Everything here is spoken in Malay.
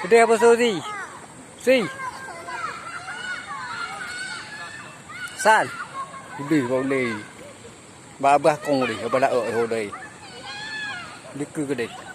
Gede apa Suzy? Si. San. Gede kau ni. Ba kong ni, ba dak oi ho dei. Dik ke gede.